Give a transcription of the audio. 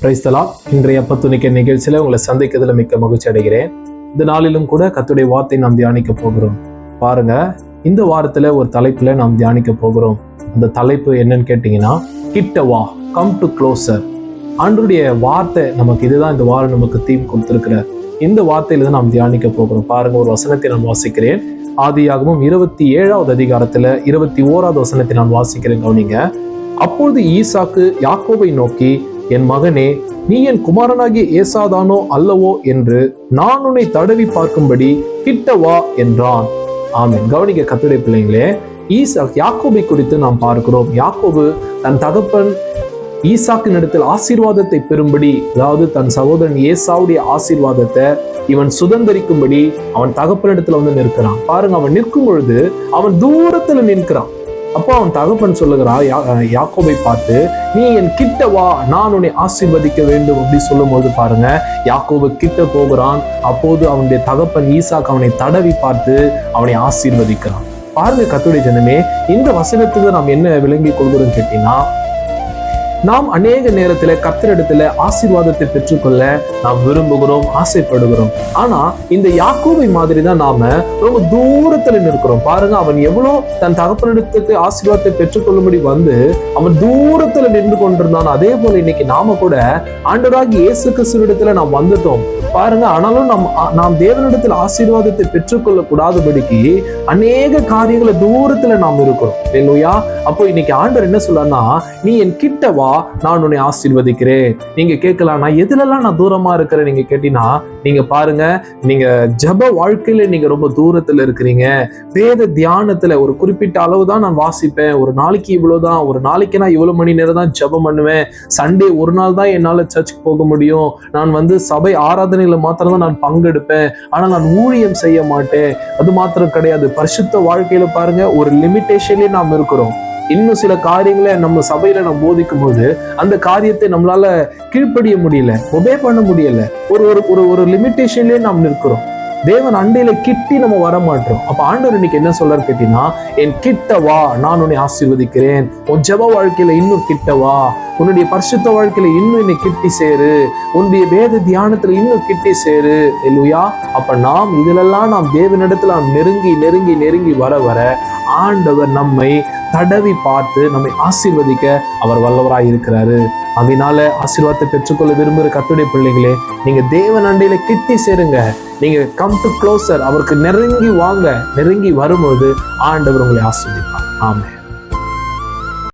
Praise the Lord. இன்றைய அப்பத்துணிக்க நிகழ்ச்சியில உங்களை சந்திக்கிறதுல மிக்க மகிழ்ச்சி அடைகிறேன். இந்த நாளிலும் கூட கர்த்தருடைய வார்த்தை நாம் தியானிக்க போகிறோம். பாருங்க, இந்த வாரத்துல ஒரு தலைப்புல நாம் தியானிக்க போகிறோம். அந்த தலைப்பு என்னன்னு கேட்டீங்கன்னா, கிட்ட வா, கம் டு க்ளோசர். ஆண்டவருடைய வார்த்தை நமக்கு இதுதான் இந்த வாரம் நமக்கு தீம் கொடுத்திருக்கிறார். இந்த வார்த்தையில தான் நாம் தியானிக்க போகிறோம். பாருங்க, ஒரு வசனத்தை நான் வாசிக்கிறேன். ஆதியாகமம் 27வது அதிகாரத்துல 21வது வசனத்தை நான் வாசிக்கிறேன். கவனிங்க. அப்பொழுது ஈசாக்கு யாக்கோபை நோக்கி, என் மகனே, நீ என் குமாரனாகிய ஏசாதானோ அல்லவோ என்று நான் உன்னை தடவி பார்க்கும்படி கிட்ட வா என்றான். ஆமென். கவனிக்க கர்த்தருடைய பிள்ளைங்களே, யாக்கோபை குறித்து நாம் பார்க்கிறோம். யாக்கோபு தன் தகப்பன் ஈசாக்கின் இடத்தில் ஆசீர்வாதத்தை பெறும்படி, அதாவது தன் சகோதரன் ஏசாவுடைய ஆசீர்வாதத்தை இவன் சுதந்திரிக்கும்படி அவன் தகப்பனிடத்துல வந்து நிற்கிறான். பாருங்க, அவன் நிற்கும் பொழுது அவன் தூரத்துல நிற்கிறான். அப்போ அவன் தகப்பன் சொல்லுகிறான் யாக்கோபை பார்த்து, நீ என் கிட்ட வா, நான் உன்னை ஆசீர்வதிக்க வேண்டும் அப்படி சொல்லும் போது பாருங்க, யாக்கோபு கிட்ட போகிறான். அப்போது அவனுடைய தகப்பன் ஈசாக்கு அவனை தடவி பார்த்து அவனை ஆசீர்வதிக்கிறான். பாருங்க கர்த்தருடைய ஜனமே, இந்த வசனத்துக்கு நாம் என்ன விளங்கி கொள்கிறோம் கேட்டீங்கன்னா, நாம் அநேக நேரத்துல கர்த்தரிடத்துல ஆசீர்வாதத்தை பெற்றுக்கொள்ள நாம் விரும்புகிறோம், ஆசைப்படுகிறோம். ஆனா இந்த யாக்கோபை மாதிரி தான் நாம ரொம்ப தூரத்துல நிற்கிறோம். பாருங்க, அவன் எவ்வளவு தன் தகப்பனிடத்துக்கு ஆசீர்வாதத்தை பெற்றுக்கொள்ளும்படி வந்து அவன் தூரத்துல நின்று கொண்டிருந்தான். அதே போல இன்னைக்கு நாம கூட ஆண்டவராகிய இயேசு கிறிஸ்துவிடத்துல நாம் வந்துட்டோம். பாருங்க, ஆனாலும் நாம் தேவனிடத்தில் ஆசீர்வாதத்தை பெற்றுக்கொள்ள கூடாதபடிக்கு அநேக காரியங்களை தூரத்துல நாம் இருக்கிறோம். இல்லையா? அப்போ இன்னைக்கு ஆண்டவர் என்ன சொல்றாருன்னா, நீ என் கிட்ட வா, நான் உன்னை ஆசீர்வதிக்கிறேன். நீங்க கேட்கலாம், நான் எதுலலாம் நான் தூரமா இருக்கிறேன் நீங்க கேட்டீங்கன்னா, நீங்க பாருங்க, நீங்க ஜப வாழ்க்கையில நீங்க ரொம்ப தூரத்துல இருக்கிறீங்க. வேத தியானத்துல ஒரு குறிப்பிட்ட அளவு தான் நான் வாசிப்பேன், ஒரு நாளைக்கு இவ்வளவுதான், ஒரு நாளைக்கு நான் இவ்வளவு மணி நேரம் தான் ஜபம் பண்ணுவேன், சண்டே ஒரு நாள் தான் என்னால சர்ச்சுக்கு போக முடியும், நான் சபை ஆராதனையில மாத்திரம் தான் நான் பங்கெடுப்பேன், ஆனா நான் ஊழியம் செய்ய மாட்டேன். அது மாத்திரம் கிடையாது, பரிசுத்த வாழ்க்கையில பாருங்க ஒரு லிமிட்டேஷன்லயே நாம் இருக்கிறோம். இன்னும் சில காரியங்களை நம்ம சபையில நம்ம போதிக்கும் போது அந்த காரியத்தை நம்மளால கீழ்ப்படிய முடியல, ஒபே பண்ண முடியல. ஒரு லிமிட்டேஷன்லயே நாம் நிற்கிறோம். தேவன் அண்டையில கிட்டி நம்ம வர மாட்டோம். அப்ப ஆண்டவர் இன்னைக்கு என்ன சொல்றாரு கேட்டீங்கன்னா, என் கிட்ட வா, நான் உன்னை ஆசீர்வதிக்கிறேன். உன் ஜெப வாழ்க்கையில இன்னும் கிட்ட வா, உன்னுடைய பரிசுத்த வாழ்க்கையில இன்னும் என்னை கிட்டி சேரு, உன்னுடைய வேத தியானத்துல இன்னும் கிட்டி சேரு. இல்லையா? அப்ப நாம் இதிலெல்லாம் நாம் தேவனிடத்துல நாம் நெருங்கி நெருங்கி நெருங்கி வர வர ஆண்டவர் நம்மை தடவி பார்த்து நம்மை ஆசீர்வதிக்க அவர் வல்லவராய் இருக்கிறாரு. அதனால ஆசீர்வாதத்தை பெற்றுக்கொள்ள விரும்புகிற கர்த்தருடைய பிள்ளைகளே, நீங்க தேவன் அண்டையில கிட்டி சேருங்க. நீங்க கம் டு க்ளோசர், அவருக்கு நெருங்கி வாங்க. நெருங்கி வரும்போது ஆண்டவர் உங்களை ஆசீர்வதிப்பார். ஆமென்.